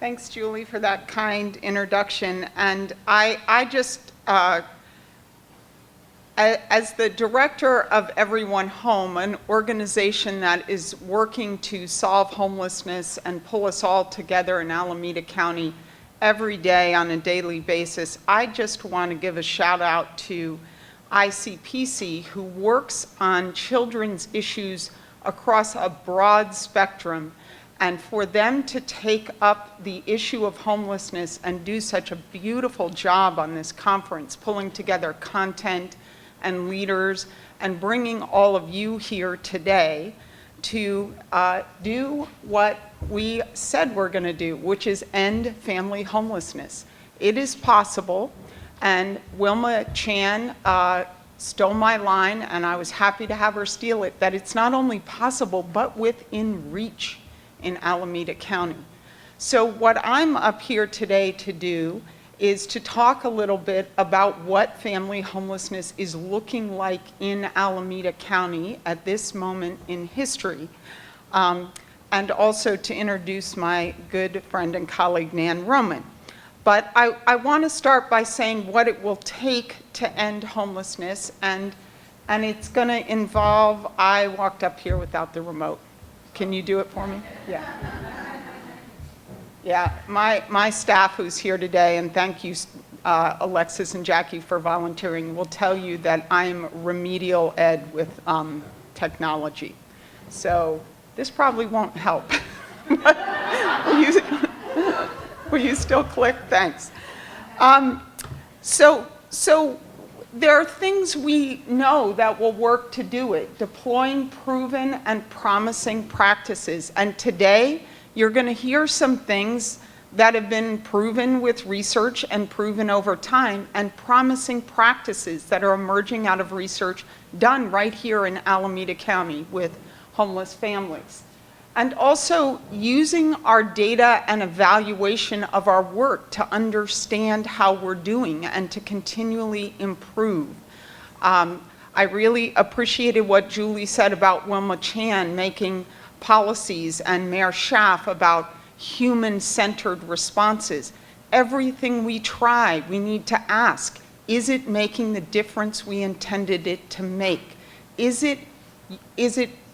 Thanks, Julie, for that kind introduction. And I just, as the director of Everyone Home, an organization that is working to solve homelessness and pull us all together in Alameda County every day on a daily basis, I just want to give a shout out to ICPC, who works on children's issues across a broad spectrum. And for them to take up the issue of homelessness and do such a beautiful job on this conference, pulling together content and leaders and bringing all of you here today to do what we said we're going to do, which is end family homelessness. It is possible, and Wilma Chan stole my line, and I was happy to have her steal it, that it's not only possible, but within reach in Alameda County. So what I'm up here today to do is to talk a little bit about what family homelessness is looking like in Alameda County at this moment in history, and also to introduce my good friend and colleague, Nan Roman. But I want to start by saying what it will take to end homelessness, and it's going to involve, I walked up here without the remote. Can you do it for me? Yeah. Yeah, my staff who's here today, and thank you, Alexis and Jackie, for volunteering, will tell you that I'm remedial ed with technology. So this probably won't help. Will you still click? Thanks. So there are things we know that will work to do it, deploying proven and promising practices. And today, you're going to hear some things that have been proven with research and proven over time, and promising practices that are emerging out of research done right here in Alameda County with homeless families. And also using our data and evaluation of our work to understand how we're doing and to continually improve. I really appreciated what Julie said about Wilma Chan making policies, and Mayor Schaaf about human-centered responses. Everything we try, we need to ask, is it making the difference we intended it to make? Is it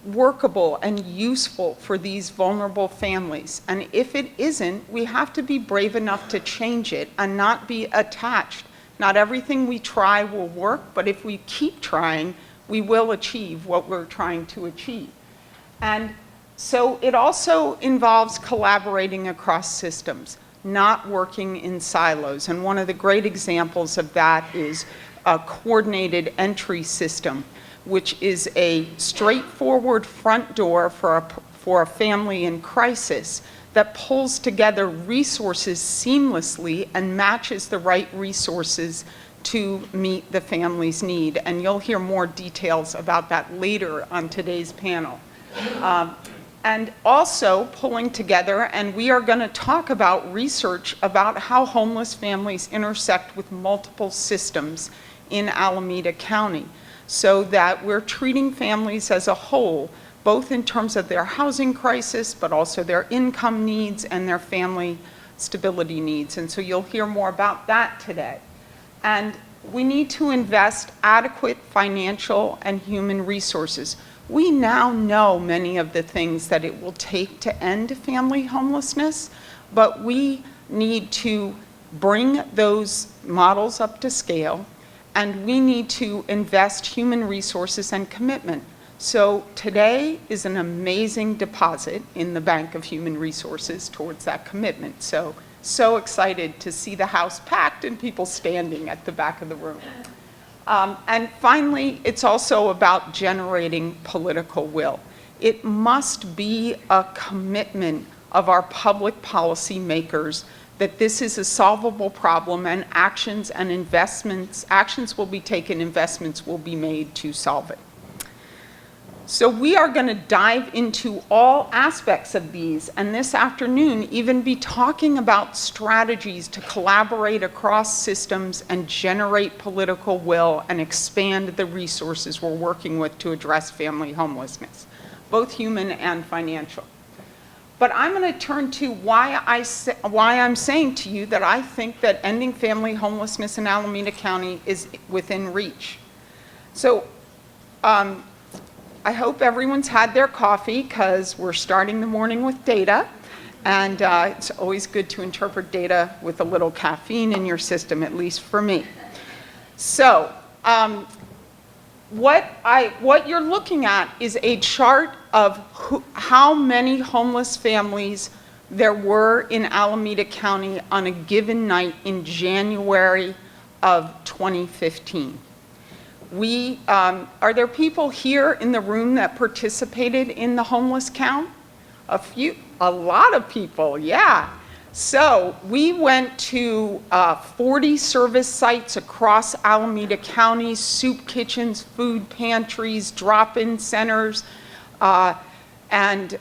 workable and useful for these vulnerable families? And if it isn't, we have to be brave enough to change it and not be attached. Not everything we try will work, but if we keep trying, we will achieve what we're trying to achieve. And so it also involves collaborating across systems, not working in silos. And one of the great examples of that is a coordinated entry system, which is a straightforward front door for a family in crisis that pulls together resources seamlessly and matches the right resources to meet the family's need. And you'll hear more details about that later on today's panel. And also pulling together, and we are going to talk about research about how homeless families intersect with multiple systems in Alameda County, so that we're treating families as a whole, both in terms of their housing crisis, but also their income needs and their family stability needs. And so you'll hear more about that today. And we need to invest adequate financial and human resources. We now know many of the things that it will take to end family homelessness, but we need to bring those models up to scale, and we need to invest human resources and commitment. So today is an amazing deposit in the Bank of Human Resources towards that commitment. So excited to see the house packed and people standing at the back of the room. And finally, it's also about generating political will. It must be a commitment of our public policy makers that this is a solvable problem, and actions will be taken, investments will be made to solve it. So we are going to dive into all aspects of these, and this afternoon even be talking about strategies to collaborate across systems and generate political will and expand the resources we're working with to address family homelessness, both human and financial. But I'm going to turn to why I'm saying to you that I think that ending family homelessness in Alameda County is within reach. So I hope everyone's had their coffee, because we're starting the morning with data. And it's always good to interpret data with a little caffeine in your system, at least for me. So what you're looking at is a chart of how many homeless families there were in Alameda County on a given night in January of 2015. Are there people here in the room that participated in the homeless count? A lot of people, yeah. So we went to 40 service sites across Alameda County, soup kitchens, food pantries, drop-in centers, and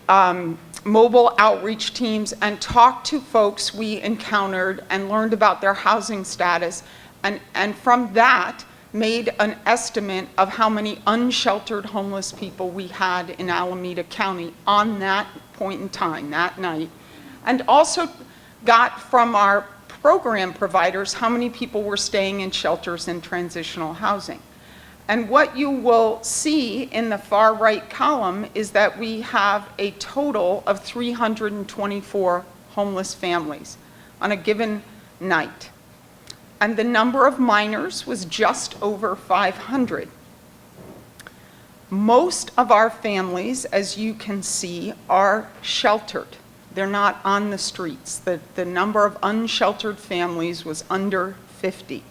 mobile outreach teams, and talked to folks we encountered and learned about their housing status, and from that made an estimate of how many unsheltered homeless people we had in Alameda County on that point in time, that night, and also got from our program providers how many people were staying in shelters and transitional housing. And what you will see in the far right column is that we have a total of 324 homeless families on a given night. And the number of minors was just over 500. Most of our families, as you can see, are sheltered. They're not on the streets. The number of unsheltered families was under 50.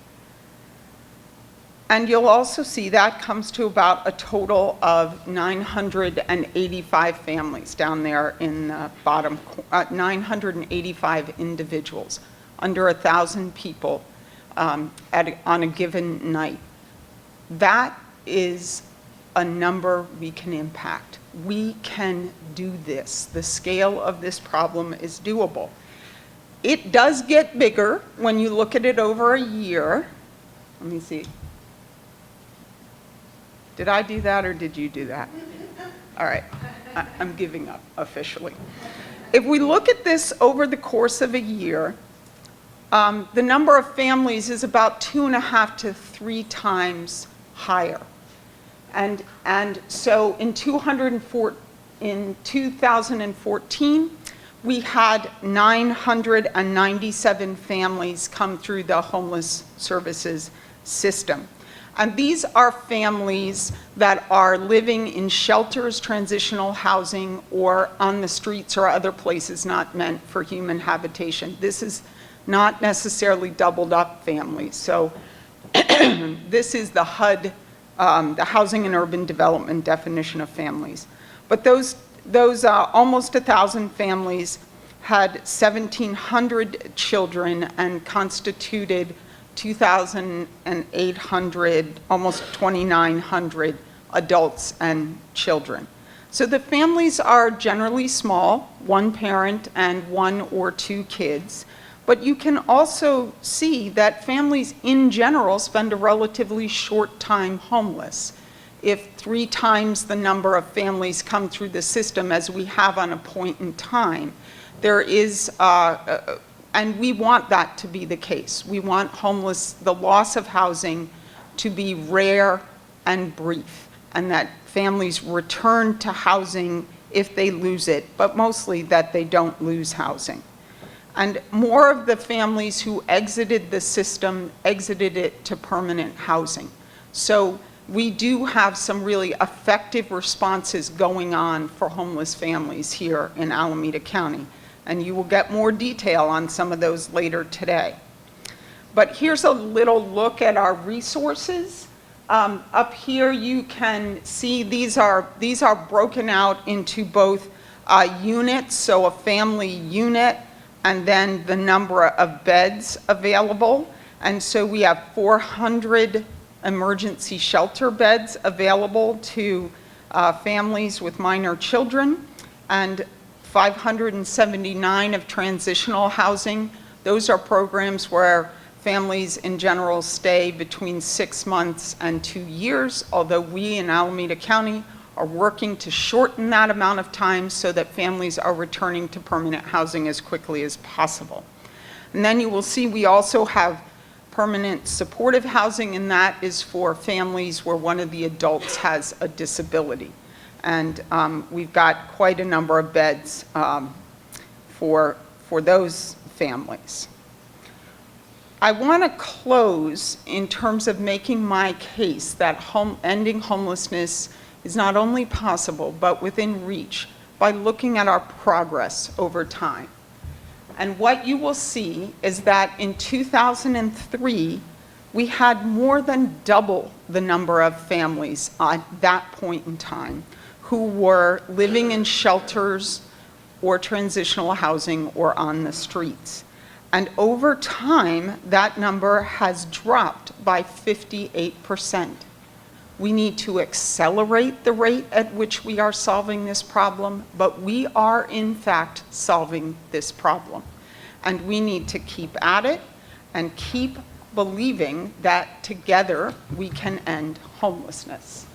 And you'll also see that comes to about a total of 985 families down there in the bottom, 985 individuals, under 1,000 people on a given night. That is a number we can impact. We can do this. The scale of this problem is doable. It does get bigger when you look at it over a year. Let me see. Did I do that or did you do that? All right, I'm giving up officially. If we look at this over the course of a year, the number of families is about 2.5 to 3 times higher. And so in 2014, we had 997 families come through the homeless services system. And these are families that are living in shelters, transitional housing, or on the streets or other places not meant for human habitation. This is not necessarily doubled up families. So this is the HUD, the Housing and Urban Development definition of families. But those almost 1,000 families had 1,700 children and constituted 2,800, almost 2,900 adults and children. So the families are generally small, 1 parent and 1 or 2 kids. But you can also see that families in general spend a relatively short time homeless. If 3 times the number of families come through the system as we have on a point in time, there is, and we want that to be the case. We want the loss of housing to be rare and brief, and that families return to housing if they lose it, but mostly that they don't lose housing. And more of the families who exited the system exited it to permanent housing. So we do have some really effective responses going on for homeless families here in Alameda County. And you will get more detail on some of those later today. But here's a little look at our resources. Up here you can see these are broken out into both units, so a family unit, and then the number of beds available. And so we have 400 emergency shelter beds available to families with minor children, and 579 of transitional housing. Those are programs where families in general stay between 6 months and 2 years, although we in Alameda County are working to shorten that amount of time so that families are returning to permanent housing as quickly as possible. And then you will see we also have permanent supportive housing, and that is for families where one of the adults has a disability. And we've got quite a number of beds for those families. I want to close in terms of making my case that ending homelessness is not only possible, but within reach by looking at our progress over time. And what you will see is that in 2003, we had more than double the number of families at that point in time who were living in shelters or transitional housing or on the streets. And over time, that number has dropped by 58%. We need to accelerate the rate at which we are solving this problem, but we are in fact solving this problem. And we need to keep at it and keep believing that together we can end homelessness.